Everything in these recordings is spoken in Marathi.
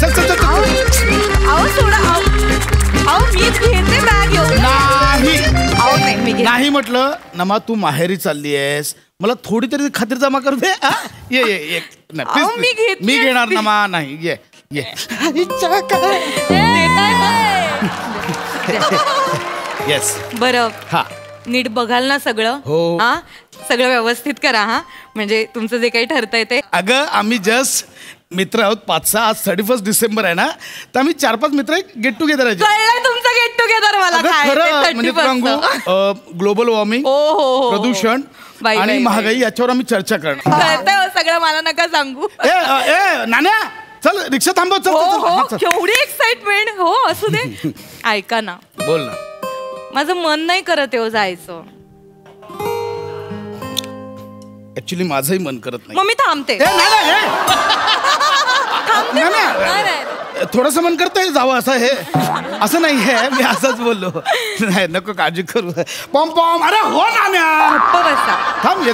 चल चल चल. अहो सोडा. अहो मीच घेते बॅग येऊ. नाही अहो नाही मी घेते. नाही म्हटलं नमा, तू माहेरी चालली आहेस, मला थोडी तरी खातिर जमा करू दे. ये ये ये. अहो, मी घेते. मी घेणार नमा. नाही ये ये. येस. बरं हा नीट बघाल ना सगळं. हो. हा सगळं व्यवस्थित करा. हा म्हणजे तुमचं जे काही ठरतंय ते. अगं आम्ही जस्ट मित्र आहोत 5-6. आज 31 डिसेंबर आहे ना, तर आम्ही 4-5 मित्र गेट टुगेदर आहे. कळलंय तुमचं गेट टुगेदर मला. काय खरं म्हणजे सांगू, ग्लोबल वॉर्मिंग, प्रदूषण आणि महागाई याच्यावर आम्ही चर्चा करणार. कळतंय सगळं, मला नका सांगू. ए नाण्या, चल रिक्षा थांबव. चल. केवढी एक्साइटमेंट. हो असू दे. ऐका ना, बोल ना. माझं मन नाही करत आहे जायचं. ऍक्च्युली माझंही मन करत नाही. मग मी थांबते. थोडस मन करतंय जावं असं. हे असं नाही आहे, मी असंच बोललो. नाही नको काळजी करू. पॉम पॉम. अरे हो ना, थांब.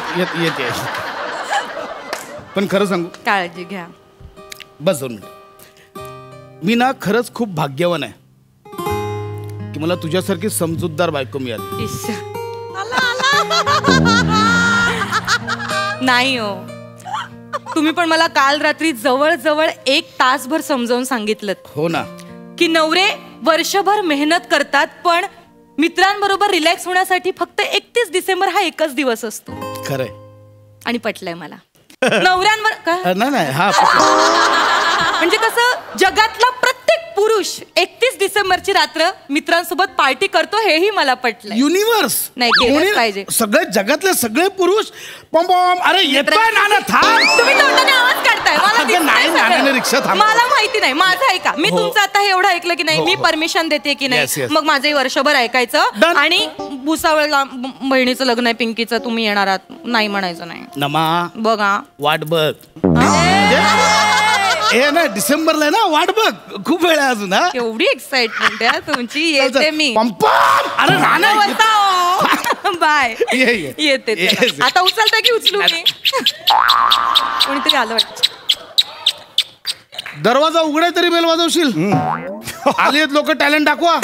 येते. पण खरं सांगू, काळजी घ्या. बस 2 मिनिट. मी ना खरंच खूप भाग्यवान आहे की मला तुझ्यासारखी समजूतदार बायको मिळाली. नाही हो, तुम्ही पण मला काल रात्री जवळ 1 तासभर समजावून सांगितलं. हो ना, की नवरे वर्षभर मेहनत करतात, पण मित्रांबरोबर रिलॅक्स होण्यासाठी फक्त 31 डिसेंबर हा एकच दिवस असतो. खरंय. आणि पटलंय मला. नवऱ्यांवर काय नाही. हा म्हणजे कसं, जगातला प्रत्येक पुरुष 31 डिसेंबरची रात्र मित्रांसोबत पार्टी करतो, हेही मला पटलं. युनिव्हर्स नाही केलंच पाहिजे. सगळे जगातले सगळे पुरुष पॉम पॉम. अरे येतोय नाना, थांब. तुम्ही तोंडाने आवाज काढताय. नाही रिक्षा थांब. मला माहिती नाही. माझं ऐका. मी तुमचं आता हे एवढं ऐकलं की नाही, मी परमिशन देते की नाही, मग माझंही वर्षभर ऐकायचं. आणि भुसावळ बहिणीचं लग्न आहे पिंकीचं, तुम्ही येणार आहात नाही म्हणायचं नाही. नमा बघा वाट बघ. हे ना डिसेंबरला आहे ना, वाट बघ. खूप वेळ आहे अजून. एवढी एक्साइटमेंट आहे तुमची. येते मी. अरे बाय. येते. आता उचलता की उचलू मी? कोणीतरी आलं वाटतं. दरवाजा उघडे तरी बेल वाजवशील. आली आहेत लोक, टॅलेंट दाखवा.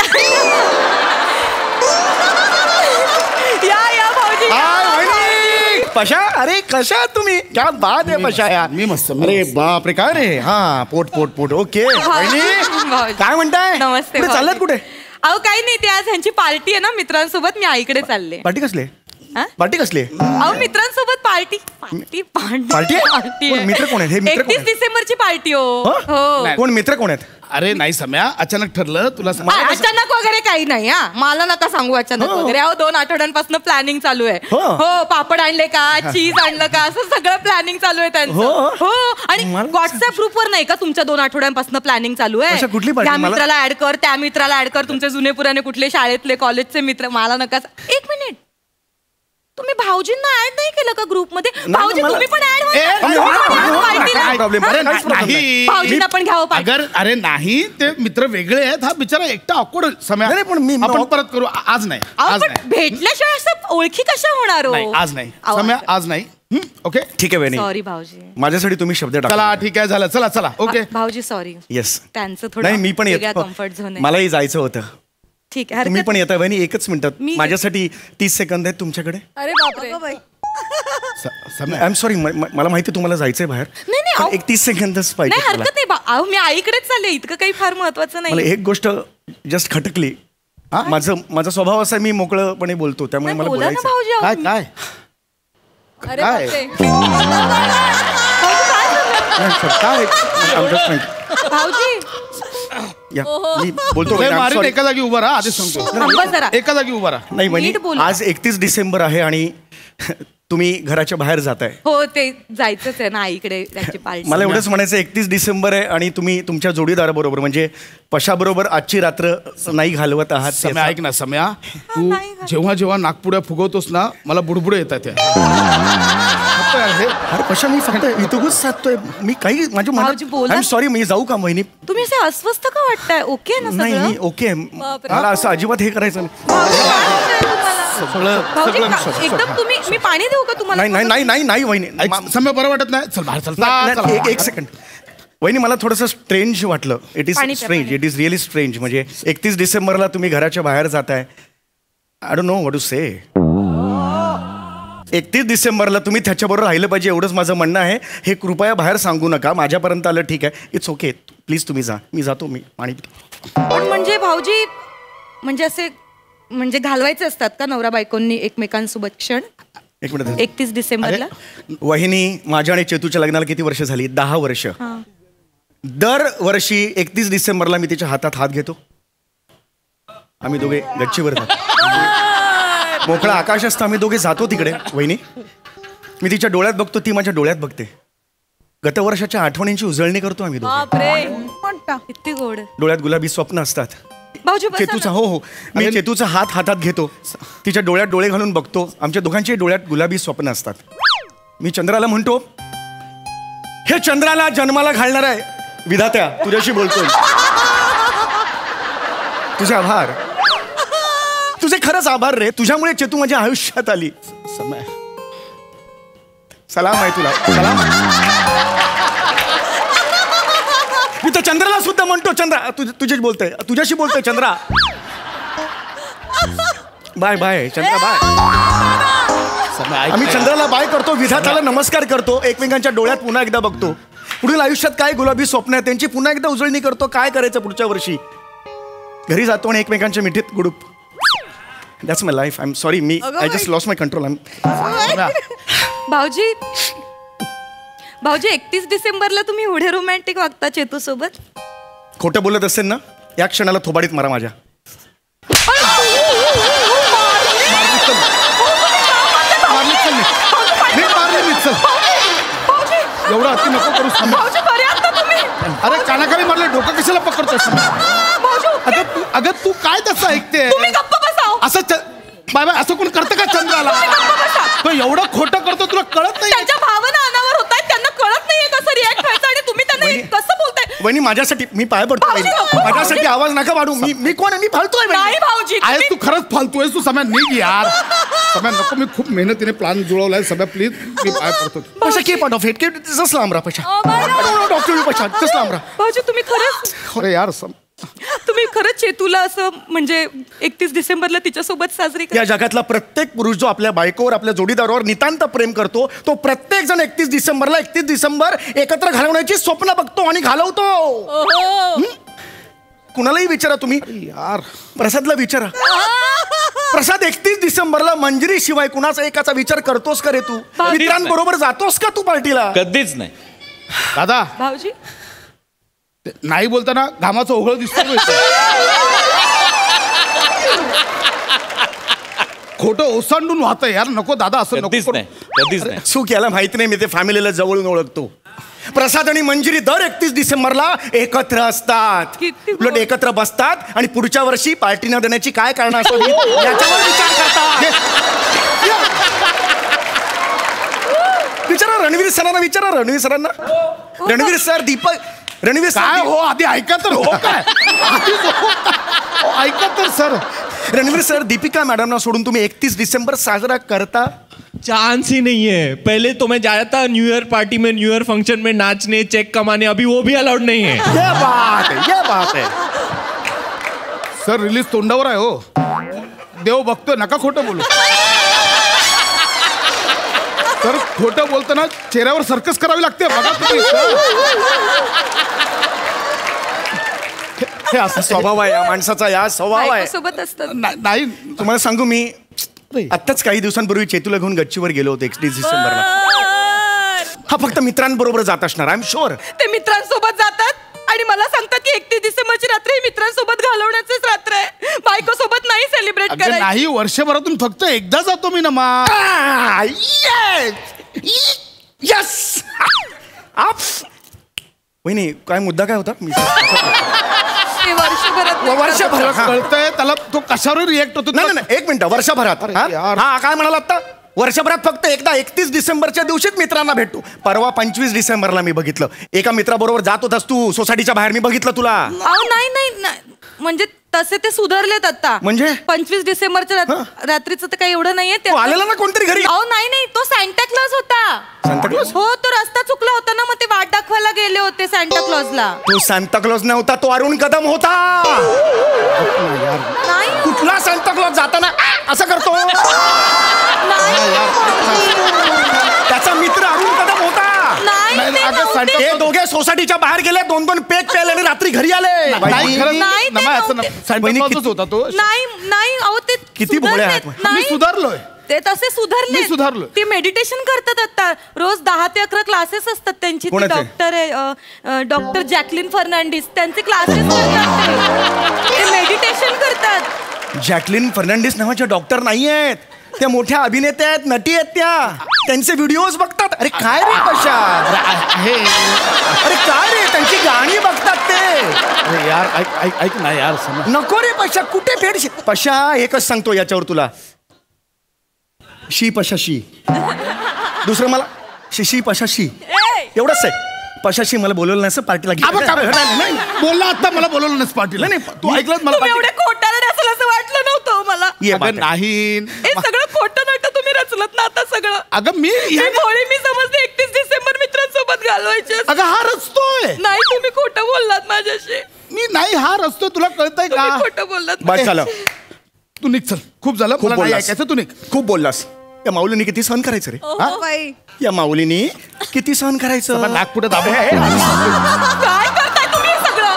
या भाऊजी. पशा, अरे कशा आहात तुम्ही? क्या बात आहे पशा यार. मी मस्त. अरे बाप रे, काय रे. हा पोट. ओके. काय म्हणताय? नमस्ते. चाललात कुठे? अहो काही नाही, ते आज ह्यांची पार्टी आहे ना मित्रांसोबत, मी आईकडे चालले. पार्टी कसली? पार्टी कसली? अहो मित्रांसोबत पार्टी. मित्र कोण आहेत? हे मित्र 31 डिसेंबरची पार्टी. हो. कोण मित्र कोण आहेत? अरे नाही सम्या, अचानक ठरलं. तुला अचानक वगैरे काही नाही. हा मला नका सांगू अचानक वगैरे. अहो 2 आठवड्यांपासून प्लॅनिंग चालू आहे. हो, पापड आणले का, चीज आणलं का, असं सगळं प्लॅनिंग चालू आहे त्यांचं. हो. आणि व्हॉट्सअप ग्रुपवर नाही का तुमच्या 2 आठवड्यांपासून प्लॅनिंग चालू आहे. त्या मित्राला ऍड कर, त्या मित्राला ऍड कर, तुमचे जुने पुराणे कुठले शाळेतले कॉलेजचे मित्र. मला नका. 1 मिनिट, तुम्ही भाऊजींना ऍड नाही केलं का ग्रुपमध्ये? भाऊजी तुम्ही पण ऍड भाऊजींना पण घ्यावं पाहिजे. अरे नाही, ते मित्र वेगळे आहेत. हा बिचारा एकटा ऑकवर्ड. सम्या आपण परत करू. आज नाही. भेटल्याशिवाय असं ओळखी कशा होणार? आज नाही सम्या, आज नाही. ओके ठीक आहे बहिणी. सॉरी भाऊजी, माझ्यासाठी तुम्ही शब्द टाका. चला ठीक आहे, झालं. चला ओके भाऊजी. सॉरी. येस. त्यांचं थोडं नाही, मी पण येतो. Comfort zone. मलाही जायचं होतं. ठीक आहे. तुम्ही पण येता बहिणी? 1च मिनिटात. माझ्यासाठी 30 सेकंद आहेत तुमच्याकडे. अरे बापरे. आय एम सॉरी, मला माहिती तुम्हाला जायचंय बाहेर. नाही 30 सेकंदच पाहिजे. नाही हरकत नाही. मी आईकडेच चालले. इतकं काही फार महत्वाचं नाही. मला एक गोष्ट जस्ट खटकली. माझा स्वभाव असा, मी मोकळपणे बोलतो, त्यामुळे मला बोलायचं. काय भाऊजी मी बोलतो. एका जागी उभा राहा. आधीच सांगतो, एका जागी उभा राहा. नाही, आज 31 डिसेंबर आहे आणि तुम्ही घराच्या बाहेर जाताय. हो, ते जायचंच आहे ना आईकडे त्याची पार्टी. मला एवढंच म्हणायचं, 31 डिसेंबर आहे आणि तुम्ही तुमच्या जोडीदाराबरोबर म्हणजे पशाबरोबर आजची रात्र नाही घालवत आहात. सम्या ऐक ना, सम्या तू जेव्हा जेव्हा नागपुड्या फुगवतोस ना, मला बुडबुडे येतात. अरे पशा, मी फक्त इथूनच साधतोय. मी काही माझ्या मनात. सॉरी, मी जाऊ का बहिणी? तुम्ही असे अस्वस्थ का वाटताय? ओके ना? नाही, मी ओके. मला असं अजिबात हे करायचं एकदम. तुम्ही, मी पाणी देऊ का तुम्हाला? नाही वहिनी. समय बरं वाटत नाही. चल बाहेर. चल 1 सेकंड वहिनी मला थोडंसं स्ट्रेंज वाटलं. It is strange, it is really strange. म्हणजे 31 डिसेंबरला तुम्ही घराच्या बाहेर जाताय. I don't know what to say. 31 डिसेंबरला तुम्ही त्याच्याबरोबर राहिलं पाहिजे एवढंच माझं म्हणणं आहे. हे कृपया बाहेर सांगू नका. माझ्यापर्यंत आलं ठीक आहे. It's okay. प्लीज तुम्ही जा. मी जातो. मी पाणी पितो. पण म्हणजे भाऊजी म्हणजे असे म्हणजे घालवायचे असतात का नवरा बायकोंनी एकमेकांसोबत क्षण? 31 डिसेंबरला. वहिनी माझ्या आणि चेतूच्या लग्नाला किती वर्ष झाली? 10 वर्ष. दरवर्षी 31 डिसेंबरला मी तिच्या हातात हात घेतो. आम्ही दोघे गच्चीवर जातो. मोकळा आकाश असतं. आम्ही दोघे जातो तिकडे. वहिनी मी तिच्या डोळ्यात बघतो, ती माझ्या डोळ्यात बघते. गतवर्षाच्या आठवणींची उजळणी करतो आम्ही दोघे. किती गोड. डोळ्यात गुलाबी स्वप्न असतात. चेतूचा हो मी चेतूचा हात हातात घेतो. तिच्या डोळ्यात डोळे घालून बघतो. आमच्या दोघांच्या डोळ्यात गुलाबी स्वप्न असतात. मी चंद्राला म्हणतो, हे चंद्राला जन्माला घालणार आहे विधात्या, तुझ्याशी बोलतोय. तुझे आभार. तुझे खरंच आभार रे. तुझ्यामुळे चेतू माझ्या आयुष्यात आली. सलाम आहे तुला. सलाम. मी तर चंद्राला सुद्धा म्हणतो, चंद्रा तुझेच बोलतोय, तुझ्याशी बोलतोय Chandra. Bye bye Chandra bye. आम्ही चंद्राला बाय करतो, विधात्याला नमस्कार करतो, एकमेकांच्या डोळ्यात पुन्हा एकदा बघतो. पुढील आयुष्यात काय गुलाबी स्वप्न आहे त्यांची पुन्हा एकदा उजळणी करतो. काय करायचं पुढच्या वर्षी. घरी जातो आणि एकमेकांच्या मिठीत गुडूप. That's my life. I am sorry. मी I just lost my control. भाऊजी 31 डिसेंबरला तुम्ही एवढे रोमॅन्टिक वागता चेतू सोबत? खोटं बोलत असेल ना, या क्षणाला थोबाडीत मारा माझ्या. एवढं अति नको करू. अरे कानाखाली मारलं, डोकं कशाला पकडतोस? अगं तू काय तसं ऐकते? असं बाय बाय असं कोण करतं का चंद्राला? तो एवढं खोटं करतो, तुला कळत नाही? त्याच्या भावना अनावर होत आहेत, त्यांना कळत नाहीये कसं रिॲक्ट व्हायचं आणि तुम्ही त्यांना कसं बोलताय? वहिनी माझ्यासाठी मी पाय पडतो. माझ्यासाठी आवाज नका वाढू. मी कोण आहे? मी फालतोय. नाही भाऊजी. आहे तू खरंच फालतोय. तू समय निघ यार. समय नको. मी खूप मेहनतीने प्लॅन जुळवलाय. समय प्लीज मी पाय पडतो. पशा के पाठ ऑफ इट जस्ट लांबरा पशा. डॉक्टर पशा जस्ट लांबरा. भाऊजी तुम्ही खरंच. अरे यार तुम्ही खरंच चेतूला असं म्हणजे 31 डिसेंबरला तिच्यासोबत साजरी या जगातला प्रत्येक पुरुष जो आपल्या बायकोवर आपल्या जोडीदारावर नितांत प्रेम करतो, तो प्रत्येक जण 31 डिसेंबर एकत्र घालवण्याची स्वप्न बघतो आणि घालवतो. कुणालाही विचारा तुम्ही. यार प्रसादला विचारा. प्रसाद 31 डिसेंबरला मंजिरी शिवाय कुणाचा एकाचा विचार करतोस का रे तू? मित्रांबरोबर जातोस का तू पार्टीला? कधीच नाही. दादा भाऊजी नाही बोलताना घामाचं ओघळ दिसतो. खोटं ओसांडून वाहतं यार. नको दादा असं नको. कधीच नाही. सुख याला माहिती नाही. मी ते फॅमिलीला जवळून ओळखतो. प्रसाद आणि मंजिरी दर 31 डिसेंबरला एकत्र असतात. उलट एकत्र बसतात आणि पुढच्या वर्षी पार्टी न देण्याची काय कारण असावी याच्यावर विचार करतात. विचारा रणवीर सरांना. विचारा रणवीर सरांना. रणवीर सर रणवीर काय हो आधी ऐका तर. हो काय ऐका तर sir. Ranveer sir Deepika madam सोडून तुम्ही 31 डिसेंबर साजरा करता? चांस ही नहीं है. पहले तो मैं जाया था न्यू ईयर पार्टी में, न्यू ईयर फंक्शन में नाचने, चेक कमाने. अभी वो भी अलाउड नहीं है. ये बात है. सर रिलीज तोंडावर आहे हो. देव बघतोय. नका खोटं बोलू. तर खोटं बोलताना चेहऱ्यावर सर्कस करावी लागते. बघा तुम्ही. हे असा स्वभाव आहे या माणसाचा. या स्वभाव आहे. सोबत असतात. नाही तुम्हाला सांगू, मी आत्ताच काही दिवसांपूर्वी चेतूला घेऊन गच्चीवर गेलो होतो 31 डिसेंबरला. हा फक्त मित्रांबरोबर जात असणार. I am sure. ते मित्रांसोबत जातात आणि मला सांगतात की 31 डिसेंबरची रात्र ही मित्रांसोबत घालवण्याचीच रात्र आहे. बायको सोबत नाही सेलिब्रेट करायचं. नाही वर्षभरातून फक्त एकदा जातो मी नमा. यस. वहिनी काय मुद्दा काय होता? वर्षभरात कळतंय त्याला. तो कशावर रिएक्ट होतो? नाही एक मिनिट. वर्षभरात हा काय म्हणाला आता? वर्षभरात फक्त एकदा 31 डिसेंबरच्या दिवशीच मित्रांना भेटतो. परवा 25 डिसेंबरला मी बघितलं. एका मित्राबरोबर जात होतास तू सोसायटीच्या बाहेर. मी बघितलं तुला. नाही म्हणजे तसे ते सुधारलेत आता. म्हणजे 25 डिसेंबरच्या रात्रीचं तर काही एवढं नाहीये ते. आलेला ना कोणतरी घरी? अहो नाही तो सॅन्टा क्लॉज होता. Santa Claus? हो, तो रस्ता चुकला होता ना, मग ते वाट दाखवायला गेले होते सॅन्टा क्लॉजला. तो सांता क्लॉज नव्हता, तो अरुण कदम होता. नाही कुठला सांता क्लॉज जाताना असं करतो? त्याचा मित्र अरुण कदम होता. ते दोघे सोसायटीच्या बाहेर गेले, 2-2 पेक प्यायले आणि रात्री घरी आले. होता तो. नाही अहो ते किती भोळे आहात. मी सुधारलोय. ते तसे सुधारले. ते मेडिटेशन करतात आता रोज 10 ते 11 क्लासेस असतात त्यांची. डॉक्टर आहे डॉक्टर जॅकलिन फर्नांडिस, त्यांचे क्लासेस करतात. ते मेडिटेशन करतात. जॅकलिन फर्नांडिस नावाच्या डॉक्टर नाही आहेत, त्या मोठ्या अभिनेत्या आहेत, नटी आहेत त्या. त्यांचे व्हिडिओज बघतात. अरे काय रे पशा, अरे काय रे त्यांची गाणी बघतात ते. यार ऐक ना यार. नको रे पशा, कुठे फेड पशा. एकच सांगतो याच्यावर तुला, शी पशा शी. दुसरं मला शी पशा शी, एवढंच आहे. पशाशी मला बोलवलं नाही पार्टीला. बोलला आता मला बोलवलं नाही पार्टीला. नाही तू ऐकलं मला. एवढे खोटारडे असेल असं वाटलं नव्हतं मला. नाही सगळं खोटं नाटक तुम्ही रचलत ना आता सगळं. अगं मी समजते 31 डिसेंबर मित्रांसोबत घालवायचे. अगं हा रचतोय. नाही तुम्ही खोटं बोललात माझ्याशी. मी नाही हा रचतोय, तुला कळतंय का? खोटं बोललात. बस झालं, तू निघ चल. खूप झालं, खूप बोललास. तू निघ. खूप बोललास. या माऊलीने किती सहन करायचं रे? या माऊलीने किती सहन करायचं? नागपुढे दाबे. काय करताय तुम्ही सगळं?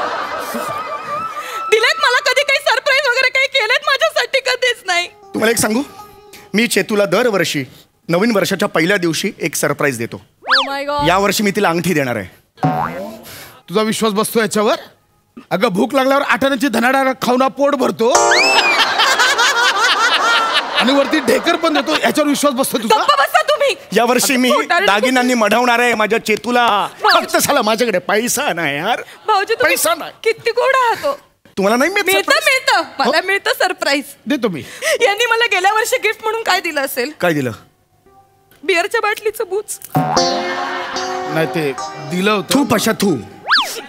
दिलेत मला कधी काही सरप्राईज वगैरे काही केलेत माझ्यासाठी? कधीच नाही. तुम्हाला एक सांगू, मी चेतूला दरवर्षी नवीन वर्षाच्या पहिल्या दिवशी एक सरप्राईज देतो. या वर्षी मी तिला अंगठी देणार आहे. तुझा विश्वास बसतो याच्यावर? अगं भूक लागल्यावर आठवड्याची धनाडा खाऊन पोट भरतो आणि वरती ढेकर पण देतो, याच्यावर विश्वास बसतो तुझा? तुम्ही या वर्षी मी दागिन्यांनी मढवणार आहे माझ्या चेतूला. फक्त झाला माझ्याकडे पैसा नाही यार. भाऊजी पैसा नाही. किती गोड आहात. तुम्हाला नाही मिळतं मला मिळतं सरप्राईज. देतो मी. यांनी मला गेल्या वर्षी गिफ्ट म्हणून काय दिलं असेल? काय दिलं? बिअरच्या बाटलीचं बूच. नाही ते दिलं होतं. थू पशा थू.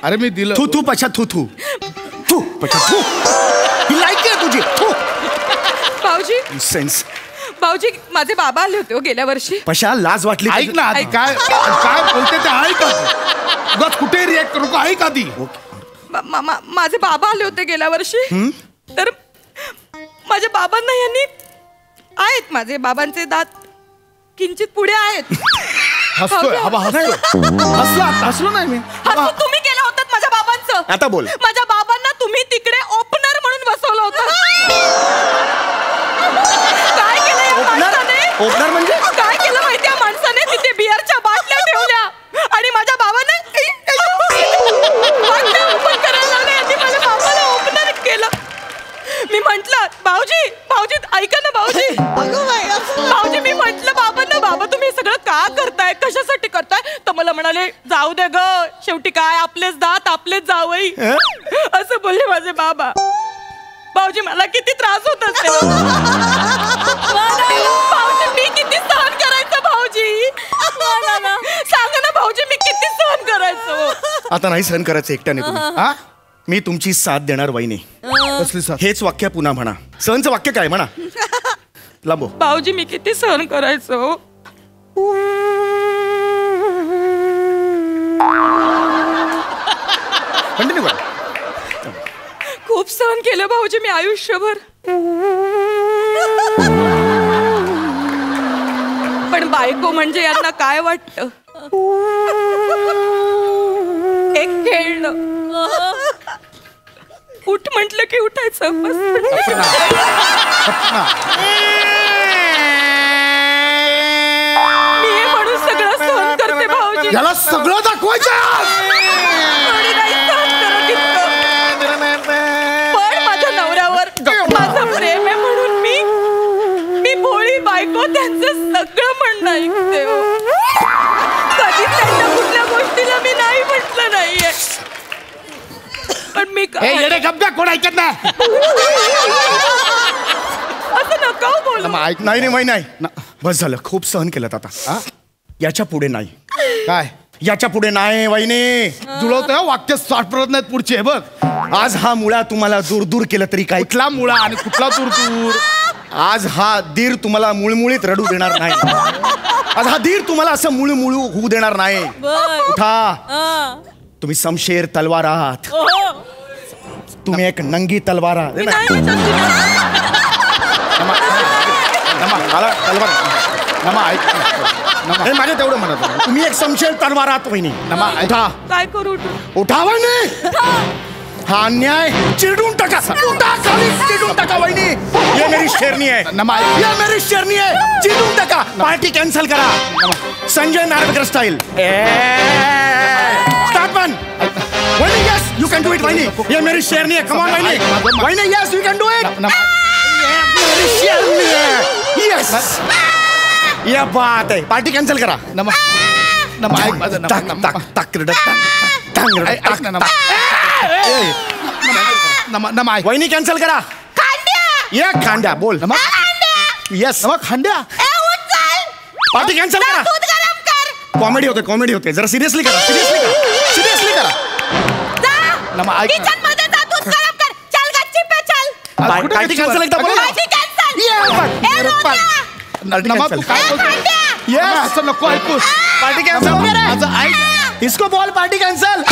अरे मी दिलं. थू पशा थू थू थू पशा थू. ही लायकी आहे तुझी. थू. भाऊजी सेन्स. भाऊजी माझे बाबा आले होते गेल्या वर्षी. पशा लाज वाटली. ऐक ना आधी काय काय बोलते ते ऐक आधी. कुठे रिॲक्ट करू का? ऐक आधी. माझे बाबा आले होते गेल्या वर्षी. तर माझ्या बाबांना यांनी आहेत, माझे बाबांचे दात किंचित पुढे आहेत. हसलो नाही मी. तुम्ही केलं होतं माझ्या बाबांचं. आता बोल. माझ्या बाबांना तुम्ही तिकडे ओपनर म्हणून बसवलं होतं. काय केलं या माणसाने? ओपनर म्हणजे काय केलं माहिती या माणसाने? तिथे बिअरच्या बाटल्या ठेवल्या आणि माझ्या बाबाने बाटल्या ओपन करायला लागले आणि माझ्या बाबाला ओपनर केलं. मी म्हंटल भाऊजी ऐका ना भाऊजी. भाऊजी मी म्हंटल बाबांना, बाबा तुम्ही सगळं का करताय, कशासाठी करताय? तर मला म्हणाले जाऊ दे ग, शेवटी काय आपलेच दात आपलेच जावई, असं बोलले माझे बाबा. भाऊजी मला किती त्रास होत असेल. भाऊजी मी किती सहन करायचं भाऊजी? सांगा ना भाऊजी मी किती सहन करायचं? आता नाही सहन करायचं एकट्याने तुम्ही. मी तुमची साथ देणार वहिनी. कसली साथ? हेच वाक्य पुन्हा म्हणा. सहनचं वाक्य काय म्हणा. लांबो. भाऊजी मी किती सहन करायचं? कंटिन्यू करा. खूप सहन केलं भाऊजी मी आयुष्यभर. पण बायको म्हणजे यांना काय वाटतं? एक खेळणं. उठ म्हटलं की उठायचं. मी हे म्हणून सगळं सहन करते भाऊजी. याला सगळं दाखवायचं. पण माझ्या नवऱ्यावर माझं प्रेम आहे म्हणून मी भोळी बायको त्यांचं सगळं म्हणणं ऐकते. कधी त्यांच्या कुठल्या गोष्टीला मी नाही म्हटलं नाहीये. पण मी येडे गप्पा कोण ऐकत नाही. असं नका बोलू. नाही नाही बस झालं. खूप सहन केलं आता. याच्या पुढे नाही. काय याच्या पुढे नाही वहिनी. जुळवतोय वाक्य स्टार्ट परत नाहीत पुढचे हे बघ. आज हा मुळा तुम्हाला दूर दूर केलं तरी काय. कुठला मुळा आणि कुठला दूर दूर. आज हा धीर तुम्हाला मुळमुळीत रडू देणार नाही. आज हा धीर तुम्हाला असं मुळमुळू होऊ देणार नाही. उठा. तुम्ही समशेर तलवार आहात. तुम्ही एक नंगी तलवार आहात. मला तलवार माझ्या तेवढं म्हणत. तुम्ही एक समशेर तलवार आहात वहिनी. उठा. काय करू. उठा वहिनी. हा अन्याय चिरडून टाका. उठा खाली. चिरडून टाका वहिनी. ये मेरी शेरनी है. ये मेरी शेरनी है. चिरडून टाका. पार्टी कॅन्सल करा. Sanjay Narvekar style. Start one. वहिनी yes you can do it वहिनी. ये मेरी शेरनी है. कम ऑन वहिनी. वहिनी yes you can do it. मेरी शेरनी है. यस या बात आहे. पार्टी कॅन्सल करा. वहिनी कॅन्सल करा. ये खांड्या बोल. यस खांड्या. पार्टी कॅन्सल करा. कॉमेडी होते कॉमेडी होते. जरा सिरियसली करा. सिरियसली करा. पार्टी कॅन्सल एकदा बोल. तू काय बोलतो. असं नको ऐकू. Party cancel. इसको बोल पार्टी कॅन्सल.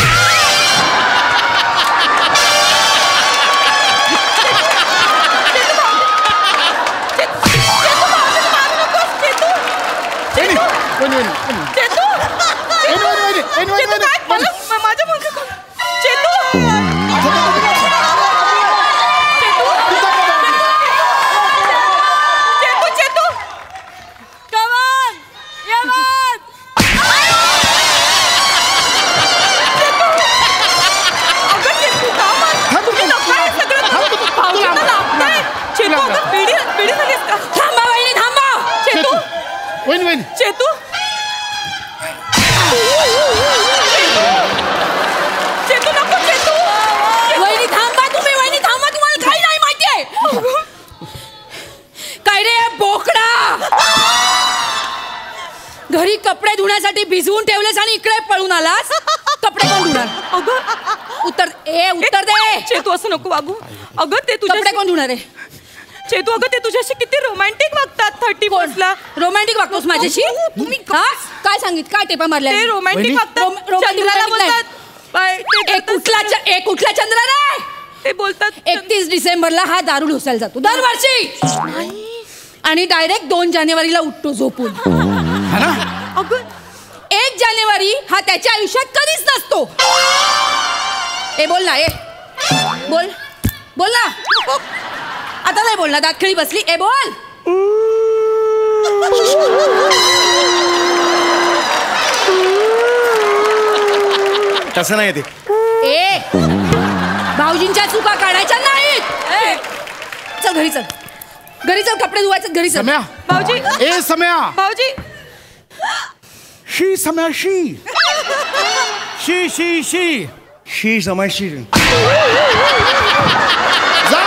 चेतू चेतू नको. चेतू वहिनी थांबा. तुम्ही वहिनी थांबा. तुम्हाला काही नाही माहितीये. काय रे बोकडा. घरी कपडे धुण्यासाठी भिजवून ठेवलेस आणि इकडे पळून आलास. कपडे कोण धुणार. उत्तर दे. चेतू असं नको वागू. अगं ते तुझे कपडे कोण धुणार आहे. चेतू अगं ते तुझ्याशी किती रोमॅन्टिक वागतात. 30 ला रोमॅन्टिक वागतोस माझ्याशी. तुम्ही काय सांगित. काय टेपा मारल्या. ते रोमॅन्टिक वागतात. चंद्राला बोलतात. कुठला चंद्र रे. ते बोलतात 31 डिसेंबरला हा दारू ढोसायला जातो दरवर्षी. आणि डायरेक्ट 2 जानेवारीला उठतो झोपून. अगं 1 जानेवारी हा त्याच्या आयुष्यात कधीच नसतो. बोल ना. बोल बोल ना. आता नाही बोलणार. दातखिळी बसली. बोल. तसं नाही ते. भाऊजींच्या चुका काढायच्या नाहीत. चल घरी चल. घरी चल. कपडे धुवायचे घरी चल. सम्या भाऊजी. सम्या भाऊजी. शी सम्या शी शी शी शी शी समय शी. जा.